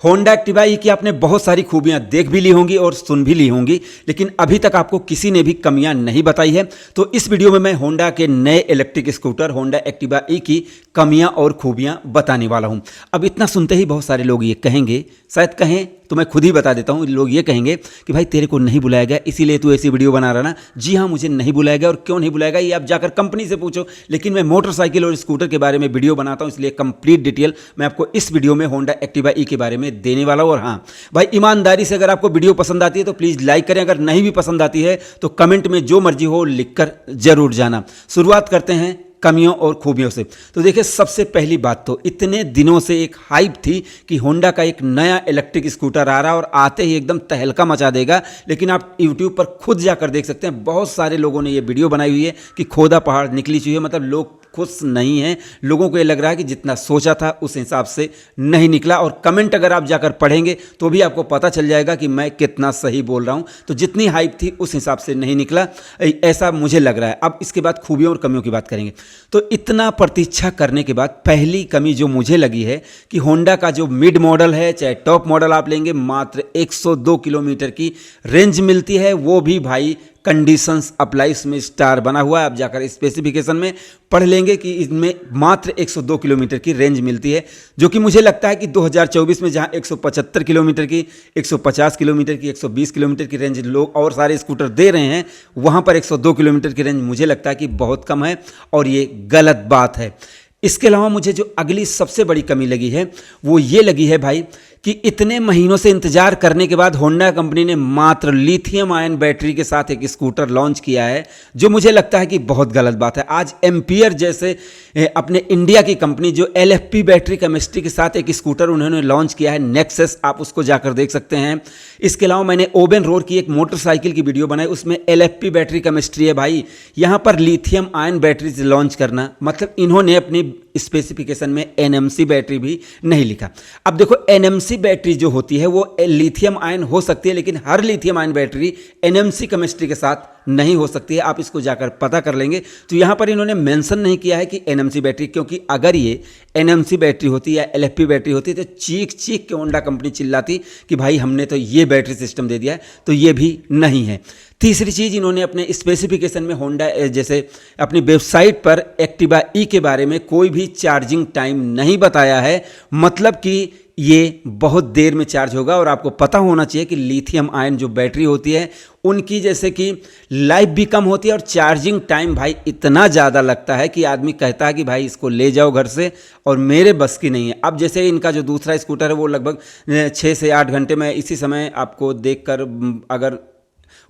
Honda Activa ई की आपने बहुत सारी खूबियां देख भी ली होंगी और सुन भी ली होंगी, लेकिन अभी तक आपको किसी ने भी कमियां नहीं बताई है। तो इस वीडियो में मैं होंडा के नए इलेक्ट्रिक स्कूटर होंडा एक्टिवा ई की कमियां और खूबियां बताने वाला हूं। अब इतना सुनते ही बहुत सारे लोग ये कहेंगे, शायद कहें तो मैं खुद ही बता देता हूं, लोग ये कहेंगे कि भाई तेरे को नहीं बुलाया गया इसीलिए तू ऐसी वीडियो बना रहा ना। जी हाँ, मुझे नहीं बुलाया गया, और क्यों नहीं बुलाया गया ये आप जाकर कंपनी से पूछो। लेकिन मैं मोटरसाइकिल और स्कूटर के बारे में वीडियो बनाता हूं, इसलिए कंप्लीट डिटेल मैं आपको इस वीडियो में होंडा एक्टिवा ई के बारे में देने वाला हूं। और हाँ भाई, ईमानदारी से अगर आपको वीडियो पसंद आती है तो प्लीज़ लाइक करें, अगर नहीं भी पसंद आती है तो कमेंट में जो मर्जी हो लिखकर जरूर जाना। शुरुआत करते हैं कमियों और खूबियों से। तो देखिए, सबसे पहली बात तो इतने दिनों से एक हाइप थी कि होंडा का एक नया इलेक्ट्रिक स्कूटर आ रहा है और आते ही एकदम तहलका मचा देगा। लेकिन आप YouTube पर खुद जाकर देख सकते हैं, बहुत सारे लोगों ने ये वीडियो बनाई हुई है कि खोदा पहाड़ निकली चाहिए, मतलब लोग खुश नहीं हैं। लोगों को ये लग रहा है कि जितना सोचा था उस हिसाब से नहीं निकला। और कमेंट अगर आप जाकर पढ़ेंगे तो भी आपको पता चल जाएगा कि मैं कितना सही बोल रहा हूं। तो जितनी हाइप थी उस हिसाब से नहीं निकला, ऐसा मुझे लग रहा है। अब इसके बाद खूबियों और कमियों की बात करेंगे। तो इतना प्रतीक्षा करने के बाद पहली कमी जो मुझे लगी है कि होंडा का जो मिड मॉडल है, चाहे टॉप मॉडल आप लेंगे, मात्र 102 किलोमीटर की रेंज मिलती है। वो भी भाई कंडीशंस अप्लाई, इसमें स्टार बना हुआ है, आप जाकर स्पेसिफिकेशन में पढ़ लेंगे कि इसमें मात्र 102 किलोमीटर की रेंज मिलती है। जो कि मुझे लगता है कि 2024 में जहां 175 किलोमीटर की, 150 किलोमीटर की, 120 किलोमीटर की रेंज लोग और सारे स्कूटर दे रहे हैं, वहां पर 102 किलोमीटर की रेंज मुझे लगता है कि बहुत कम है और ये गलत बात है। इसके अलावा मुझे जो अगली सबसे बड़ी कमी लगी है वो ये लगी है भाई कि इतने महीनों से इंतजार करने के बाद होंडा कंपनी ने मात्र लिथियम आयन बैटरी के साथ एक स्कूटर लॉन्च किया है, जो मुझे लगता है कि बहुत गलत बात है। आज एम्पियर जैसे अपने इंडिया की कंपनी जो LFP बैटरी केमिस्ट्री के साथ एक स्कूटर उन्होंने लॉन्च किया है, नेक्सस, आप उसको जाकर देख सकते हैं। इसके अलावा मैंने ओबेन रोड की एक मोटरसाइकिल की वीडियो बनाई, उसमें LFP बैटरी केमिस्ट्री है भाई। यहाँ पर लिथियम आयन बैटरी लॉन्च करना मतलब इन्होंने अपनी स्पेसिफिकेशन में NMC बैटरी भी नहीं लिखा। अब देखो, NMC बैटरी जो होती है वो लिथियम आयन हो सकती है, लेकिन हर lithium ion battery NMC chemistry के साथ नहीं हो सकती है। आप इसको जाकर पता कर लेंगे। तो यहाँ पर इन्होंने मेंशन नहीं किया है कि NMC बैटरी, क्योंकि अगर ये NMC बैटरी होती या LFP बैटरी होती तो चीख चीख के होंडा कंपनी चिल्लाती कि भाई हमने तो ये बैटरी सिस्टम दे दिया है। तो ये भी नहीं है। तीसरी चीज़, इन्होंने अपने स्पेसिफिकेशन में होंडा जैसे अपनी वेबसाइट पर एक्टिवा ई के बारे में कोई भी चार्जिंग टाइम नहीं बताया है, मतलब कि ये बहुत देर में चार्ज होगा। और आपको पता होना चाहिए कि लिथियम आयन जो बैटरी होती है उनकी जैसे कि लाइफ भी कम होती है और चार्जिंग टाइम भाई इतना ज़्यादा लगता है कि आदमी कहता है कि भाई इसको ले जाओ घर से, और मेरे बस की नहीं है। अब जैसे इनका जो दूसरा स्कूटर है वो लगभग 6 से 8 घंटे में, इसी समय आपको देखकर अगर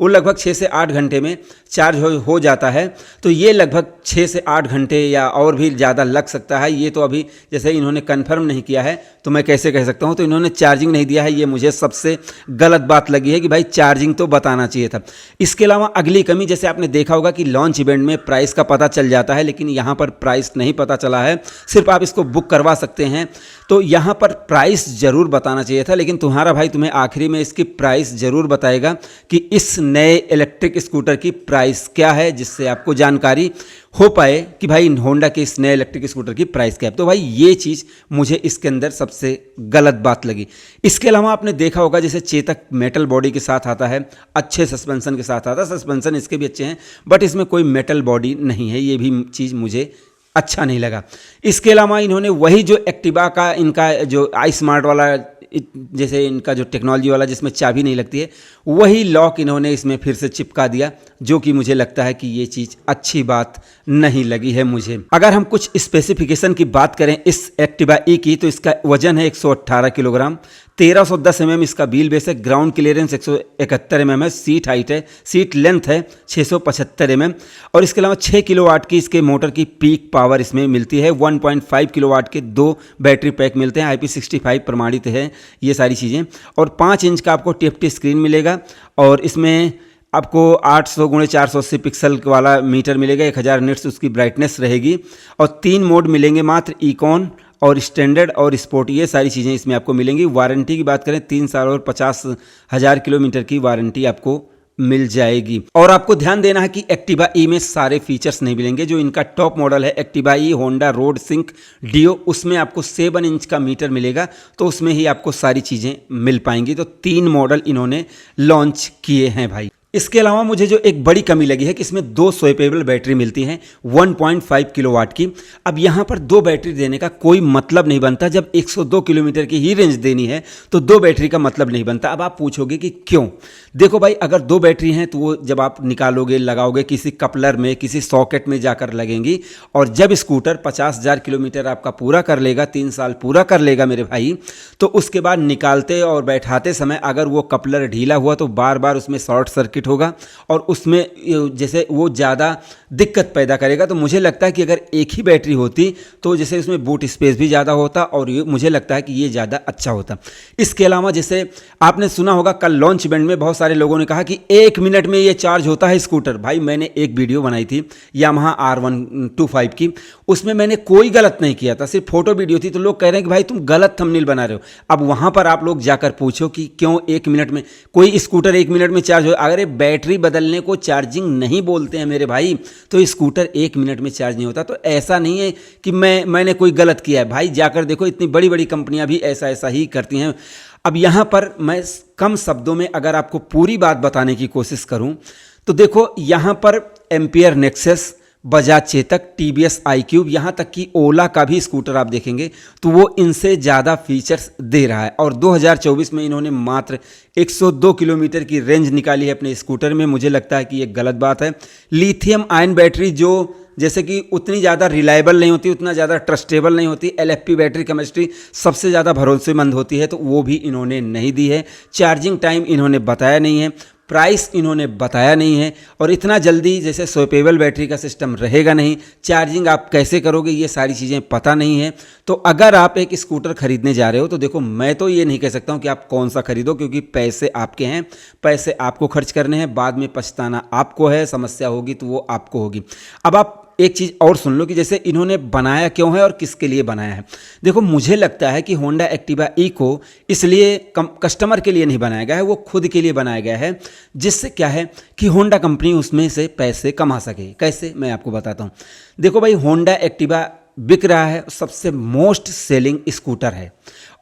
वो लगभग 6 से 8 घंटे में चार्ज हो जाता है, तो ये लगभग 6 से 8 घंटे या और भी ज़्यादा लग सकता है। ये तो अभी जैसे इन्होंने कंफर्म नहीं किया है तो मैं कैसे कह सकता हूँ। तो इन्होंने चार्जिंग नहीं दिया है, ये मुझे सबसे गलत बात लगी है कि भाई चार्जिंग तो बताना चाहिए था। इसके अलावा अगली कमी, जैसे आपने देखा होगा कि लॉन्च इवेंट में प्राइस का पता चल जाता है, लेकिन यहाँ पर प्राइस नहीं पता चला है, सिर्फ आप इसको बुक करवा सकते हैं। तो यहाँ पर प्राइस ज़रूर बताना चाहिए था, लेकिन तुम्हारा भाई तुम्हें आखिरी में इसकी प्राइस ज़रूर बताएगा कि इस नए इलेक्ट्रिक स्कूटर की प्राइस क्या है, जिससे आपको जानकारी हो पाए कि भाई होंडा के इस नए इलेक्ट्रिक स्कूटर की प्राइस क्या है। तो भाई ये चीज़ मुझे इसके अंदर सबसे गलत बात लगी। इसके अलावा आपने देखा होगा जैसे चेतक मेटल बॉडी के साथ आता है, अच्छे सस्पेंशन के साथ आता है, सस्पेंशन इसके भी अच्छे हैं, बट इसमें कोई मेटल बॉडी नहीं है, ये भी चीज़ मुझे अच्छा नहीं लगा। इसके अलावा इन्होंने वही जो एक्टिवा का इनका जो आई स्मार्ट वाला, जैसे इनका जो टेक्नोलॉजी वाला जिसमें चाबी नहीं लगती है, वही लॉक इन्होंने इसमें फिर से चिपका दिया, जो कि मुझे लगता है कि ये चीज़ अच्छी बात नहीं लगी है मुझे। अगर हम कुछ स्पेसिफिकेशन की बात करें इस एक्टिवा ई की, तो इसका वजन है 118 किलोग्राम, 1310 mm इसका व्हील बेस है, ग्राउंड क्लियरेंस 171 mm है, सीट हाइट है, सीट लेंथ है 675 mm, और इसके अलावा 6 किलोवाट की इसके मोटर की पीक पावर इसमें मिलती है। 1.5 किलोवाट के 2 बैटरी पैक मिलते हैं, IP65 प्रमाणित है ये सारी चीज़ें, और 5 इंच का आपको TFT स्क्रीन मिलेगा, और इसमें आपको 800x480 पिक्सल वाला मीटर मिलेगा, 1000 निट्स उसकी ब्राइटनेस रहेगी, और 3 मोड मिलेंगे मात्र, इकॉन और स्टैंडर्ड और स्पोर्ट, ये सारी चीज़ें इसमें आपको मिलेंगी। वारंटी की बात करें 3 साल और 50,000 किलोमीटर की वारंटी आपको मिल जाएगी। और आपको ध्यान देना है कि एक्टिवा ई में सारे फीचर्स नहीं मिलेंगे। जो इनका टॉप मॉडल है एक्टिवा ई होंडा रोड सिंक डियो, उसमें आपको 7 इंच का मीटर मिलेगा, तो उसमें ही आपको सारी चीज़ें मिल पाएंगी। तो 3 मॉडल इन्होंने लॉन्च किए हैं भाई। इसके अलावा मुझे जो एक बड़ी कमी लगी है कि इसमें 2 स्वैपेबल बैटरी मिलती हैं 1.5 किलोवाट की। अब यहाँ पर 2 बैटरी देने का कोई मतलब नहीं बनता। जब 102 किलोमीटर की ही रेंज देनी है तो 2 बैटरी का मतलब नहीं बनता। अब आप पूछोगे कि क्यों? देखो भाई, अगर 2 बैटरी हैं तो वो जब आप निकालोगे, लगाओगे, किसी कपलर में, किसी सॉकेट में जाकर लगेंगी, और जब स्कूटर 50,000 किलोमीटर आपका पूरा कर लेगा, 3 साल पूरा कर लेगा मेरे भाई, तो उसके बाद निकालते और बैठाते समय अगर वो कपलर ढीला हुआ तो बार बार उसमें शॉर्ट सर्किट होगा और उसमें जैसे वो ज़्यादा दिक्कत पैदा करेगा। तो मुझे लगता है कि अगर एक ही बैटरी होती तो जैसे उसमें बूट स्पेस भी ज़्यादा होता और मुझे लगता है कि ये ज़्यादा अच्छा होता। इसके अलावा जैसे आपने सुना होगा कल लॉन्च इवेंट में बहुत सारे लोगों ने कहा कि 1 मिनट में ये चार्ज होता है स्कूटर। भाई मैंने एक वीडियो बनाई थी यामाहा R125 की, उसमें मैंने कोई गलत नहीं किया था, सिर्फ फोटो वीडियो थी। तो लोग कह रहे हैं कि भाई तुम गलत थंबनेल बना रहे हो। अब वहाँ पर आप लोग जाकर पूछो कि क्यों 1 मिनट में कोई स्कूटर 1 मिनट में चार्ज हो। अगर बैटरी बदलने को चार्जिंग नहीं बोलते हैं मेरे भाई, तो स्कूटर 1 मिनट में चार्ज नहीं होता। तो ऐसा नहीं है कि मैंने कोई गलत किया है भाई, जाकर देखो इतनी बड़ी बड़ी कंपनियां भी ऐसा ही करती हैं। अब यहाँ पर मैं कम शब्दों में अगर आपको पूरी बात बताने की कोशिश करूँ तो देखो, यहाँ पर ampere nexus, Bajaj Chetak, TVS iQube, यहाँ तक कि ओला का भी स्कूटर आप देखेंगे तो वो इनसे ज़्यादा फीचर्स दे रहा है। और 2024 में इन्होंने मात्र 102 किलोमीटर की रेंज निकाली है अपने स्कूटर में। मुझे लगता है कि ये गलत बात है। लिथियम आयन बैटरी जो जैसे कि उतनी ज़्यादा रिलायबल नहीं होती, उतना ज़्यादा ट्रस्टेबल नहीं होती, LFP बैटरी केमिस्ट्री सबसे ज़्यादा भरोसेमंद होती है, तो वो भी इन्होंने नहीं दी है। चार्जिंग टाइम इन्होंने बताया नहीं है, प्राइस इन्होंने बताया नहीं है, और इतना जल्दी जैसे स्वैपेबल बैटरी का सिस्टम रहेगा नहीं, चार्जिंग आप कैसे करोगे, ये सारी चीज़ें पता नहीं है। तो अगर आप एक स्कूटर खरीदने जा रहे हो तो देखो, मैं तो ये नहीं कह सकता हूँ कि आप कौन सा खरीदो, क्योंकि पैसे आपके हैं, पैसे आपको खर्च करने हैं, बाद में पछताना आपको है, समस्या होगी तो वो आपको होगी। अब आप एक चीज़ और सुन लो कि जैसे इन्होंने बनाया क्यों है और किसके लिए बनाया है। देखो, मुझे लगता है कि होंडा एक्टिवा ई को इसलिए कस्टमर के लिए नहीं बनाया गया है, वो खुद के लिए बनाया गया है, जिससे क्या है कि होंडा कंपनी उसमें से पैसे कमा सके। कैसे, मैं आपको बताता हूँ। देखो भाई, होंडा एक्टिवा बिक रहा है, सबसे मोस्ट सेलिंग स्कूटर है,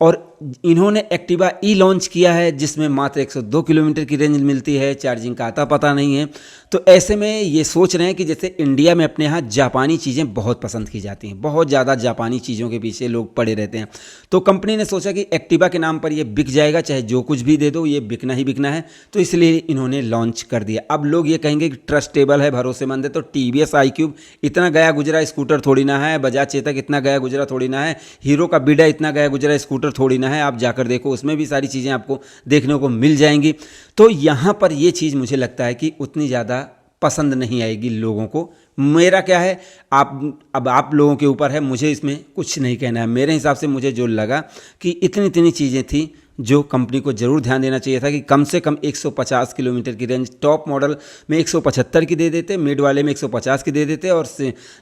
और इन्होंने एक्टिवा ई लॉन्च किया है जिसमें मात्र 102 किलोमीटर की रेंज मिलती है, चार्जिंग का आता पता नहीं है। तो ऐसे में ये सोच रहे हैं कि जैसे इंडिया में अपने यहाँ जापानी चीज़ें बहुत पसंद की जाती हैं, बहुत ज़्यादा जापानी चीज़ों के पीछे लोग पड़े रहते हैं। तो कंपनी ने सोचा कि एक्टिवा के नाम पर ये बिक जाएगा, चाहे जो कुछ भी दे दो, ये बिकना ही बिकना है, तो इसलिए इन्होंने लॉन्च कर दिया। अब लोग ये कहेंगे कि ट्रस्टेबल है, भरोसेमंद है, तो टीवीएस iQube इतना गया गुजरा स्कूटर थोड़ी ना है, बजाज चेतक इतना गया गुजरा थोड़ी ना है, हीरो का बिडा इतना गया गुजरा स्कूटर थोड़ी ना है। आप जाकर देखो, उसमें भी सारी चीज़ें आपको देखने को मिल जाएंगी। तो यहाँ पर ये चीज़ मुझे लगता है कि उतनी ज़्यादा पसंद नहीं आएगी लोगों को। मेरा क्या है, अब आप लोगों के ऊपर है, मुझे इसमें कुछ नहीं कहना है। मेरे हिसाब से मुझे जो लगा कि इतनी चीज़ें थी जो कंपनी को ज़रूर ध्यान देना चाहिए था कि कम से कम 150 किलोमीटर की रेंज टॉप मॉडल में 175 की दे देते, मिड वाले में 150 की दे देते, और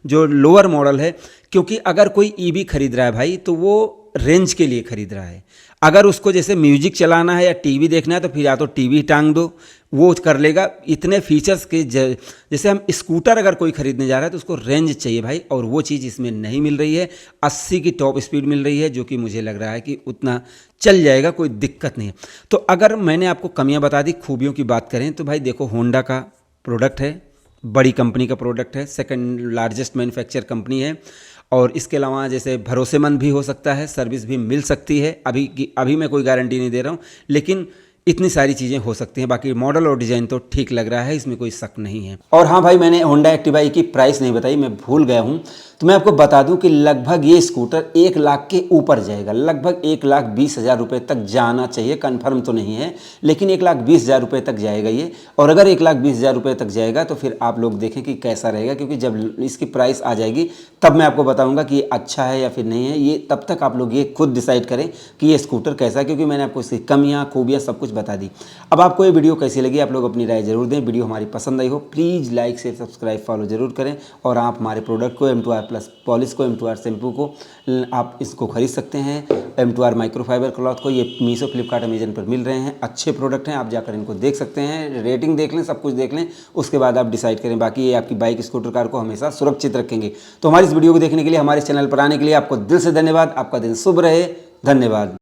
जो लोअर मॉडल है, क्योंकि अगर कोई ईवी खरीद रहा है भाई तो वो रेंज के लिए खरीद रहा है। अगर उसको जैसे म्यूजिक चलाना है या टीवी देखना है तो फिर या तो टीवी टांग दो, वो कर लेगा। इतने फीचर्स के जैसे हम स्कूटर अगर कोई खरीदने जा रहा है तो उसको रेंज चाहिए भाई, और वो चीज़ इसमें नहीं मिल रही है। 80 की टॉप स्पीड मिल रही है, जो कि मुझे लग रहा है कि उतना चल जाएगा, कोई दिक्कत नहीं है। तो अगर मैंने आपको कमियां बता दी, खूबियों की बात करें तो भाई देखो, होंडा का प्रोडक्ट है, बड़ी कंपनी का प्रोडक्ट है, सेकंड लार्जेस्ट मैन्युफैक्चर कंपनी है, और इसके अलावा जैसे भरोसेमंद भी हो सकता है, सर्विस भी मिल सकती है। अभी मैं कोई गारंटी नहीं दे रहा हूँ, लेकिन इतनी सारी चीज़ें हो सकती हैं। बाकी मॉडल और डिज़ाइन तो ठीक लग रहा है, इसमें कोई शक नहीं है। और हाँ भाई, मैंने होंडा एक्टिवा ई की प्राइस नहीं बताई, मैं भूल गया हूँ। तो मैं आपको बता दूं कि लगभग ये स्कूटर 1 लाख के ऊपर जाएगा, लगभग 1,20,000 रुपये तक जाना चाहिए, कंफर्म तो नहीं है, लेकिन 1,20,000 रुपये तक जाएगा ये। और अगर 1,20,000 रुपये तक जाएगा तो फिर आप लोग देखें कि कैसा रहेगा, क्योंकि जब इसकी प्राइस आ जाएगी तब मैं आपको बताऊंगा कि ये अच्छा है या फिर नहीं है। ये तब तक आप लोग ये खुद डिसाइड करें कि ये स्कूटर कैसा है, क्योंकि मैंने आपको इसकी कमियाँ खूबियाँ सब कुछ बता दी। अब आपको ये वीडियो कैसी लगी आप लोग अपनी राय जरूर दें। वीडियो हमारी पसंद आई हो please like share subscribe follow जरूर करें। और आप हमारे प्रोडक्ट को M2R प्लस पॉलिश को M2R शैम्पू को आप इसको खरीद सकते हैं। M2R माइक्रोफाइबर क्लॉथ को ये मीशो फ्लिपकार्ट अमेजन पर मिल रहे हैं। अच्छे प्रोडक्ट हैं, आप जाकर इनको देख सकते हैं, रेटिंग देख लें, सब कुछ देख लें, उसके बाद आप डिसाइड करें। बाकी ये आपकी बाइक स्कूटर कार को हमेशा सुरक्षित रखेंगे। तो हमारी इस वीडियो को देखने के लिए, हमारे चैनल पर आने के लिए आपको दिल से धन्यवाद। आपका दिन शुभ रहे। धन्यवाद।